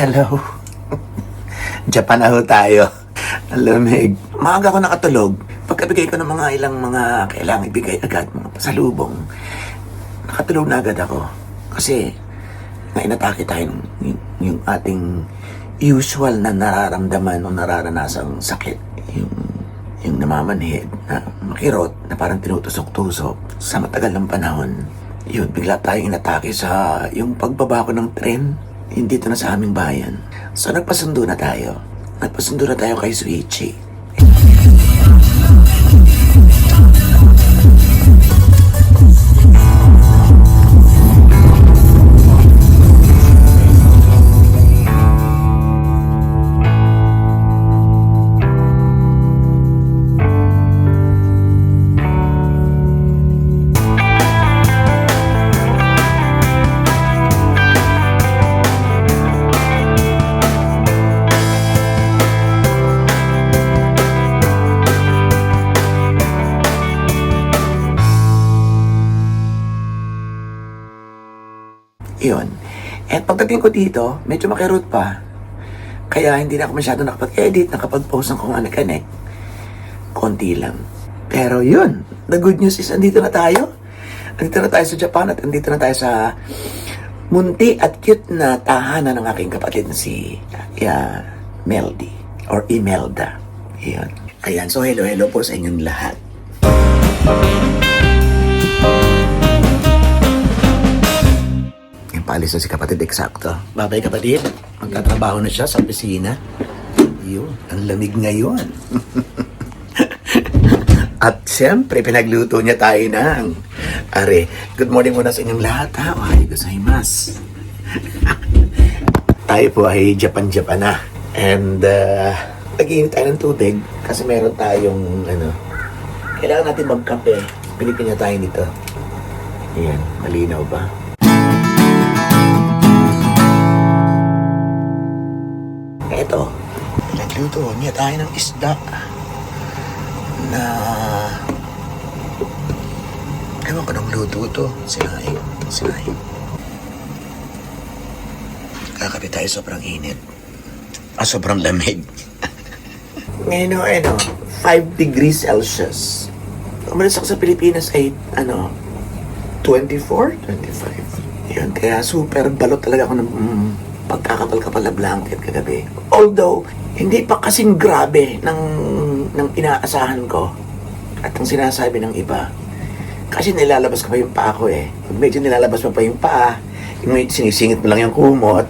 Hello. Japan na ho tayo. Ang lamig. Maaga ako nakatulog. Pagkabigay ko ng mga ilang mga kailangan ibigay agad, mga pasalubong, nakatulog na agad ako. Kasi nga inatake tayo yung ating usual na nararamdaman o nararanasang sakit. Yung namamanhid na makirot na parang tinutusok-tusok sa matagal ng panahon. Yun, bigla tayong inatake sa yung pagbaba ko ng tren. Hindi ito na sa aming bayan. So nagpasundo na tayo. Nagpasundo na tayo kay Suichi. Yun. At pagdating ko dito, medyo makirot pa. Kaya hindi na ako masyado nakapag-edit, nakapag-post ng kung ano-kanek. Konti lang. Pero yun, the good news is andito na tayo. Andito na tayo sa Japan at andito na tayo sa munti at cute na tahanan ng aking kapatid na si Meldy or Imelda. Yun. Ayan, so hello po sa inyong lahat. Paalis na si kapatid, eksakto. Babay kapatid, magtatrabaho na siya sa opisina. Yun, ang lamig ngayon. At siyempre, pinagluto niya tayo ng good morning muna sa inyong lahat, ha? Ohayo gozaimasu. Tayo po ay Japan na. And, nag-iinit tayo ng tubig kasi meron tayong, kailangan natin magkape. Pilipinya tayo nito. Ayan, malinaw ba? Eto, nagluto niya tayo ng isda na ewan ko ng luto to. Sinaing. Kakapit tayo, sobrang init. Sobrang lamig. Ngayon 5 degrees Celsius. Umalis ako sa Pilipinas ay 24, 25. Yun, kaya super balot talaga ako ng pagkakapal-kapal na blanket kagabi. Although, hindi pa kasing grabe ng inaasahan ko at ang sinasabi ng iba. Kasi nilalabas ko pa yung paa ko eh. Pag medyo nilalabas mo pa yung paa, yung sinisingit mo lang yung kumot,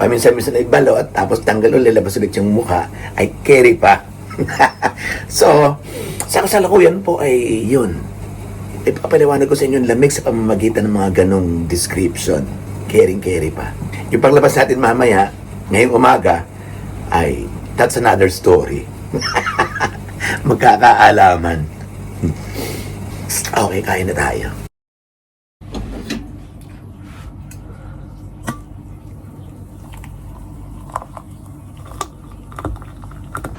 paminsan-minsan ay balot, tapos tanggal ulit, lalabas ulit yung mukha, ay carry pa. So, sa kasalukuyan po ay yun. Ipapaliwanag ko sa inyo yung lamig sa pamamagitan ng mga ganong description. Carry pa. Yung paglabas natin mamaya, ngayong umaga, ay that's another story. Magkakaalaman. Okay, kain na tayo.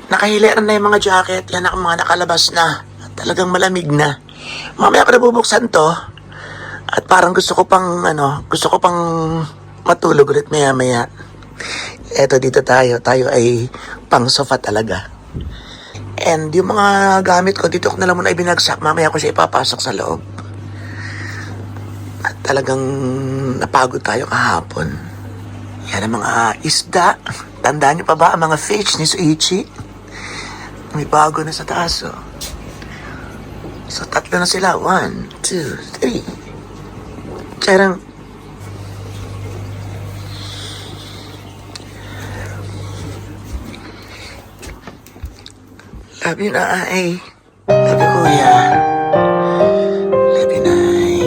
Nakahiliran na yung mga jacket. Yan ang mga nakalabas na. Talagang malamig na. Mamaya ko nabubuksan to. At parang gusto ko pang matulog ulit maya-maya. Eto, dito tayo. Tayo ay pang sofa talaga. And yung mga gamit ko, dito ko na lang muna ibinagsak. Mamaya ko siya ipapasok sa loob. At talagang napagod tayo kahapon. Yan ang mga isda. Tandaan niyo pa ba ang mga fish ni Suichi? May bago na sa taas, oh. So, 3 na sila. 1, 2, 3. Charang. Love you, Nay. Love you, Kuya. Love you, Nay.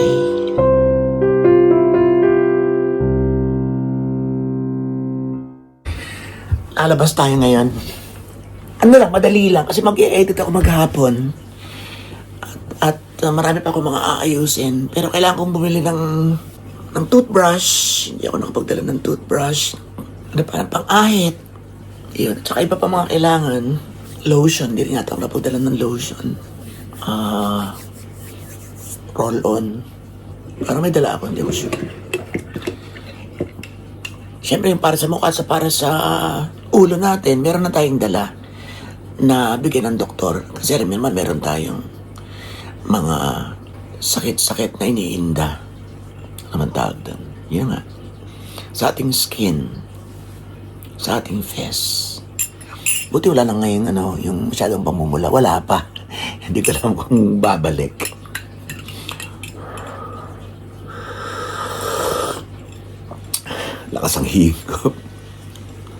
Lalabas tayo ngayon. Madali lang. Kasi mag-i-edit ako maghapon. At marami pa ako mga aayusin. Pero kailangan kong bumili ng toothbrush. Hindi ako nakapagdala ng toothbrush. Parang pang-ahit. Yun. Tsaka iba pa mga kailangan. Lotion. Hindi rin yata ako nakapagdala ng lotion. Roll-on. Parang may dala ako. Hindi ko sure. Siyempre yung para sa mukha sa para sa ulo natin, meron na tayong dala na bigyan ng doktor. Kasi alam mo naman, meron tayong mga sakit-sakit na iniinda. Naman tawag doon. Yun nga. Sa ating skin, sa ating face. Buti wala na ngayon yung masyadong pamumula. Wala pa. Hindi ko alam kung babalik. Lakas ang higop.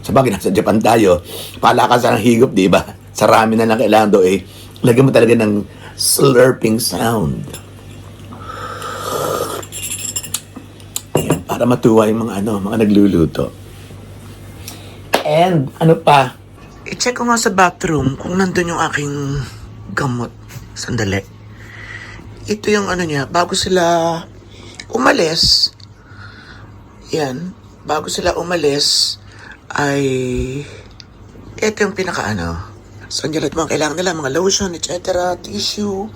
Sabagay, nasa Japan tayo. Palakasan ang higop, di ba? Sa ramen na lang kailangan do eh. Lagyan mo talaga ng slurping sound. Ayan, para matuwa yung mga nagluluto. And, ano pa? I-check ko nga sa bathroom kung nandun yung aking gamot. Sandali. Ito yung niya, bago sila umalis, yan, bago sila umalis, ay, ito yung so, andyan lahat mga kailangan nila, mga lotion, etc., tissue,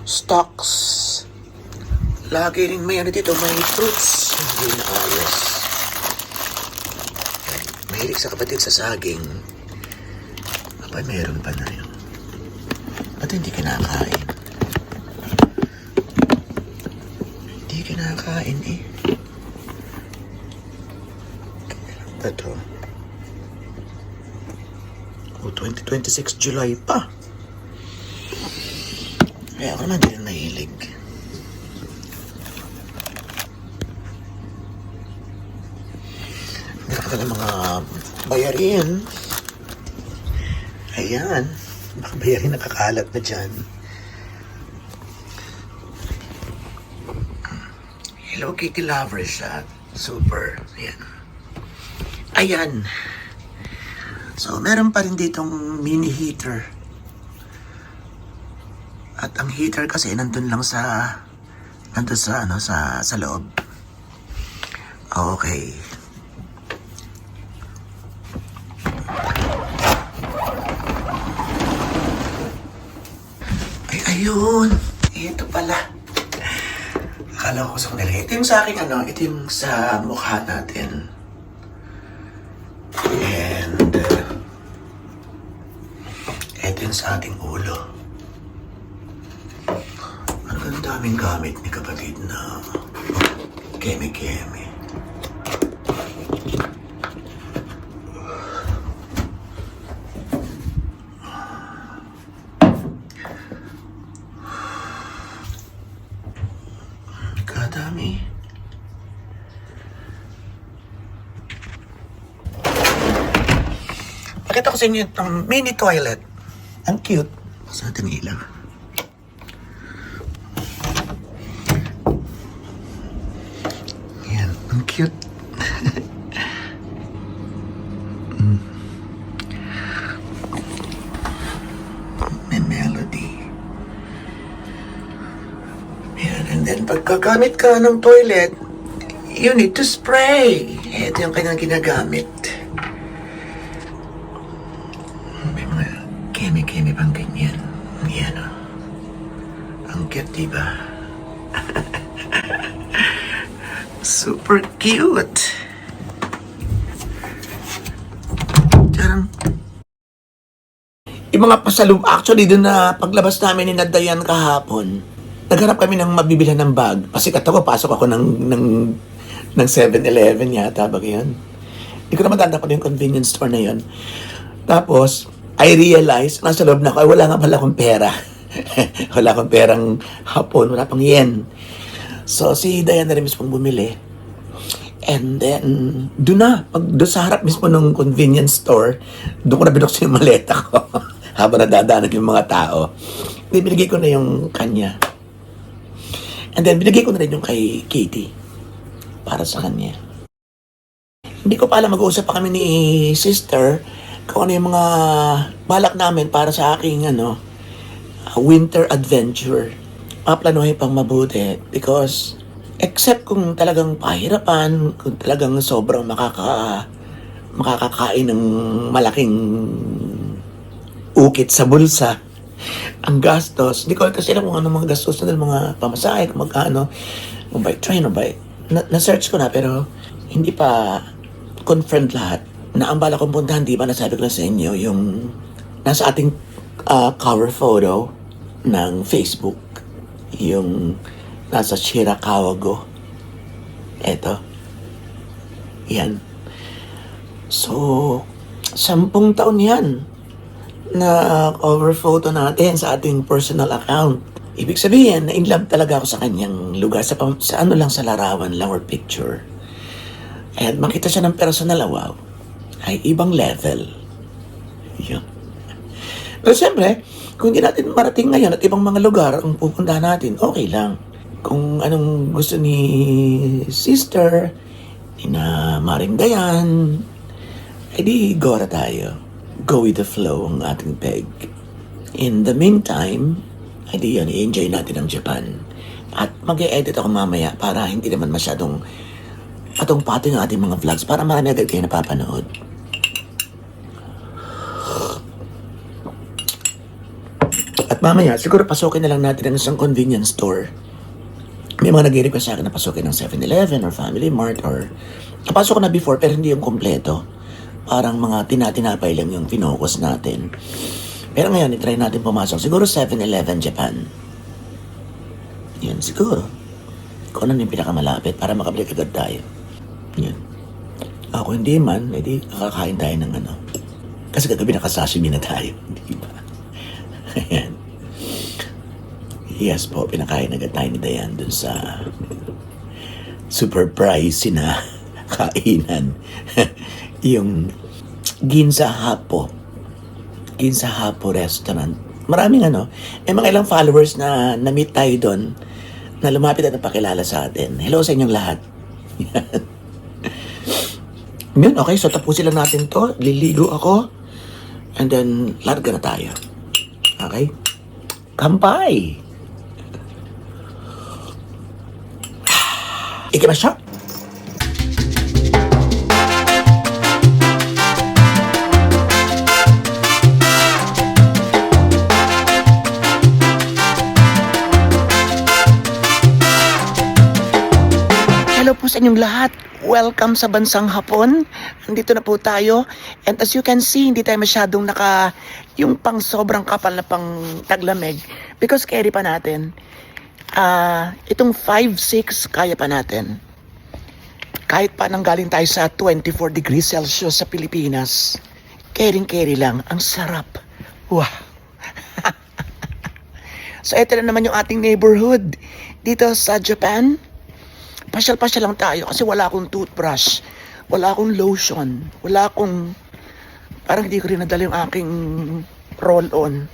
stocks, lagi rin may dito, may fruits, hindi na ayos. Mahilig sa kapatid sa saging. Abay, mayroon pa na yun. Ba't hindi kinakain? Hindi kinakain eh. Kailan ba ito? 2026 July pa. Kaya ako naman din nahilig. Meron ka ng mga bayarin. Ayan. Baka bayarin nakakalat na dyan. Hello Kitty Lover Shot. Super. Ayan. Ayan. So, meron pa rin ditong mini heater. At ang heater kasi nandun sa loob. Okay. Ay, ayun. Ito pala. Akala ko sa kanila. Ito yung sa akin, ito yung sa mukha natin. And, ito yung sa ating ulo. Ang daming gamit ni kapatid na keme-keme. Kadami. Pakita ko sa inyo itong mini toilet. Ang cute. Basta natin ilaw. Yan. Ang cute. May melody. Yan. And then, pagkagamit ka ng toilet, you need to spray. Ito yung kanyang ginagamit. Keme-keme pang ganyan. Yan o. Ang cute, diba? Super cute. Diyan. Yung mga pasalub, actually, doon na paglabas namin ni Nadayan kahapon, naghanap kami ng mabibilhan ng bag. Pasikat ako, pasok ako ng 7-Eleven yata, bag yan. Hindi ko naman tanda ko yung convenience store na yun. Tapos, I realized, nasa loob na ako, ay wala nga pala akong pera. Wala akong perang hapon, wala pang yen. So, si Diana rin mismo bumili. And then, doon sa harap mismo ng convenience store, doon ko na binuksan yung maleta ko. Habang nadadaanan yung mga tao. Binigay ko na yung kanya. And then, binigay ko na rin yung kay Katie. Para sa kanya. Hindi ko pa alam, mag-uusap pa kami ni sister kung ano yung mga balak namin para sa aking winter adventure. Maplanuhin pang mabuti because except kung talagang pahirapan, kung talagang sobrang makakakain ng malaking ukit sa bulsa, ang gastos, hindi ko kasi alam kung ano mga gastos na mga pamasahe, kung magkano, kung by train o by, na-search ko na pero hindi pa confirmed lahat na ang bala kong puntahan, di ba nasabi ko lang sa inyo, yung nasa ating cover photo ng Facebook, yung nasa Shirakawago. Eto. Yan. So, 10 taon yan na cover photo natin sa ating personal account. Ibig sabihin, na in love talaga ako sa kanyang lugar, sa ano lang, sa larawan lang or picture. At makita siya ng personal, wow, ay ibang level. Yun. Pero siyempre, kung hindi natin marating ngayon at ibang mga lugar ang pupuntahan natin, okay lang. Kung anong gusto ni sister, ni na Maring Dayan, edi gora tayo. Go with the flow ang ating peg. In the meantime, edi yun, i-enjoy natin ang Japan. At mag-e-edit ako mamaya para hindi naman masyadong patong-pato yung ating mga vlogs para marami agad kayo napapanood. At mamaya, siguro pasukin na lang natin ang isang convenience store. May mga nag-request sa akin na pasukin ng 7-Eleven or Family Mart or napasok ko na before pero hindi yung kompleto. Parang mga tinatinapay lang yung pinocus natin. Pero ngayon, itry natin pumasok. Siguro 7-Eleven Japan. Yan, siguro. Kung ano yung pinakamalapit para makabalik agad tayo. Yan. Ako hindi man, edi kakakain tayo ng ano. Kasi kagabi nakasashimi na tayo. Di ba? Ayan. Yes po, pinakain agad tayo ni Dayan dun sa super pricey na kainan. Yung Ginza Hapo. Ginza Hapo restaurant. Maraming may mga ilang followers na na-meet tayo doon na lumapit at napakilala sa atin. Hello sa inyong lahat. Yun, okay, so tapusin lang natin to. Liligo ako. And then, larga na tayo. Okay? Kampay! Ikimasya! Hello po sa inyong lahat. Welcome sa bansang Hapon. Nandito na po tayo. And as you can see, hindi tayo masyadong yung pang sobrang kapal na pang taglamig. Because carry pa natin. Itong 5-6 kaya pa natin. Kahit pa nanggaling tayo sa 24 degrees Celsius sa Pilipinas. Carry lang. Ang sarap. Wow. So ito na naman yung ating neighborhood. Dito sa Japan. Pasyal-pasyal lang tayo kasi wala akong toothbrush, wala akong lotion, wala akong, parang hindi ko rin nadala yung aking roll-on.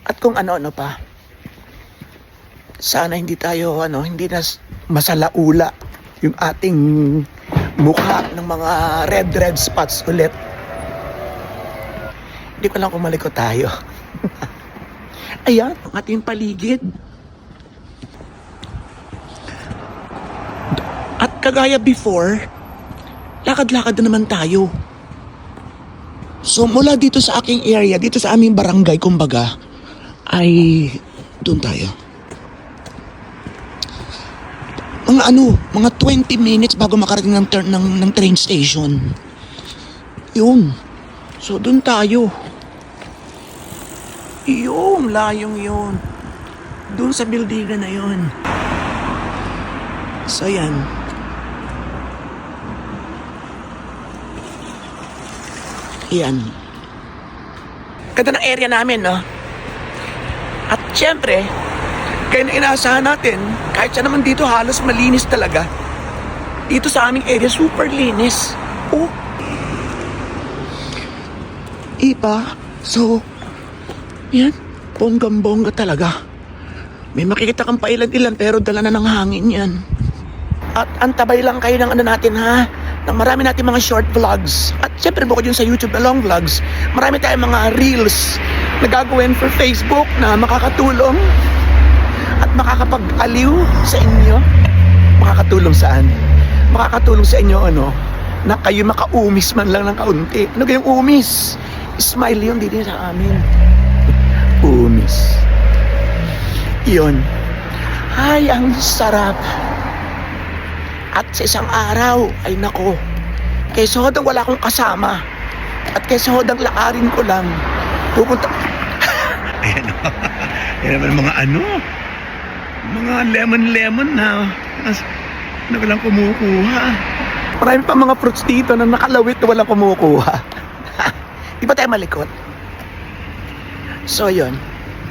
At kung ano-ano pa. Sana hindi tayo, hindi na masalaula yung ating mukha ng mga red spots ulit. Hindi ko lang kung maliko tayo. Ayan, ang ating paligid. At kagaya before, lakad-lakad na naman tayo. So mula dito sa aking area, dito sa aming barangay, kumbaga, ay doon tayo. Mga 20 minutes bago makarating ng train station. Yun. So doon tayo. Yung layong yun. Doon sa buildingan na yun. So yan. Yan. Ganda ng area namin, no? At syempre, kaya na inaasahan natin, kahit siya naman dito halos malinis talaga. Dito sa aming area, super linis. Oh. Iba. So, yan. Bonggang-bongga talaga. May makikita kang pailan-ilan pero dala na ng hangin yan. At antabay lang kayo ng natin ha, ng marami natin mga short vlogs. At syempre bukod yun sa YouTube na long vlogs, marami tayong mga reels na gagawin for Facebook na makakatulong at makakapag-aliw sa inyo. Makakatulong saan? Makakatulong sa inyo na kayo makaumis man lang ng kaunti. Ano kayong umis? Smile yun din sa amin. Umis. Yun. Ay, ang sarap. At sa isang araw, ay nako, Kaysa hodang wala akong kasama. At kaysa hodang lakarin ko lang, pupunta... Ayan o. Yan naman mga mga lemon na walang kumukuha. Marami pa mga fruits dito na nakalawit na walang kumukuha. Di ba tayo malikot? So yun.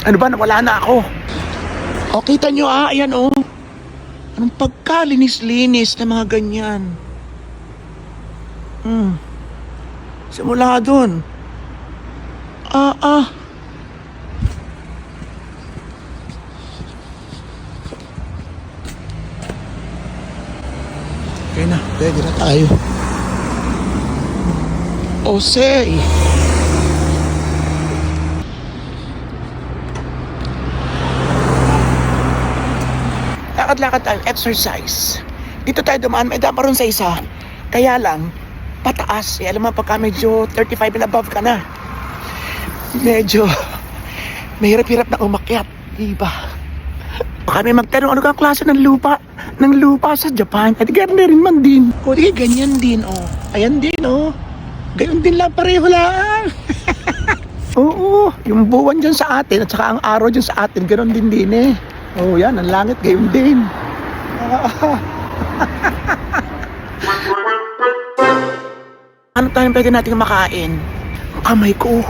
Ano ba, wala na ako. O kita nyo ayan o. Anong pagkalinis-linis na mga ganyan. Simula dun. Okay na, pwede na tayo. Jose. Lakad-lakad tayo, exercise. Dito tayo dumaan, may dama ron sa isa. Kaya lang, pataas. Alam mo, pagka medyo 35 and above ka na, medyo mahirap-hirap na umakyat. Diba? Kami magtanong, ano kang klase ng lupa sa Japan? At ganyan rin man din. O di, ganyan din, oh. Ayan din, oh. Ganyan din lang, pareho lang. Oo, yung buwan dyan sa atin at saka ang araw dyan sa atin, ganoon din eh. Oh, yan, ang langit, gayon din. Ano tayo pwede natin makain? Kamay ko.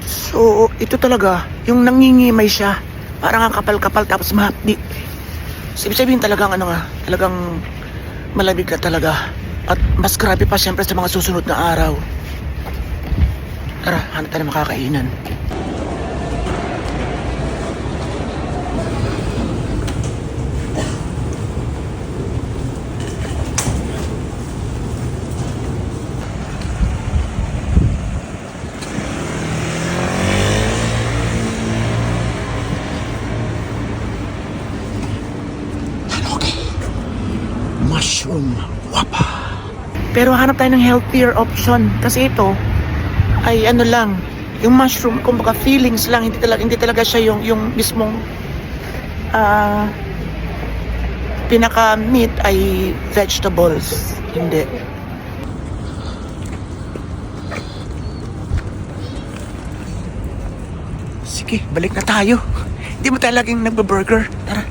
So, ito talaga, yung nangingimay siya. Parang ang kapal-kapal tapos mahapdi. Sabihin talagang talagang malamig ka talaga. At mas grabe pa siyempre sa mga susunod na araw. Tara, hanap tayo makakainan. Mushroom wapa. Pero hanap tayo ng healthier option kasi ito ay lang, yung mushroom kumbaga feelings lang, hindi talaga siya yung mismong pinaka meat ay vegetables. Hindi. Sige, balik na tayo. Hindi mo tayo laging nagbe-burger. Tara.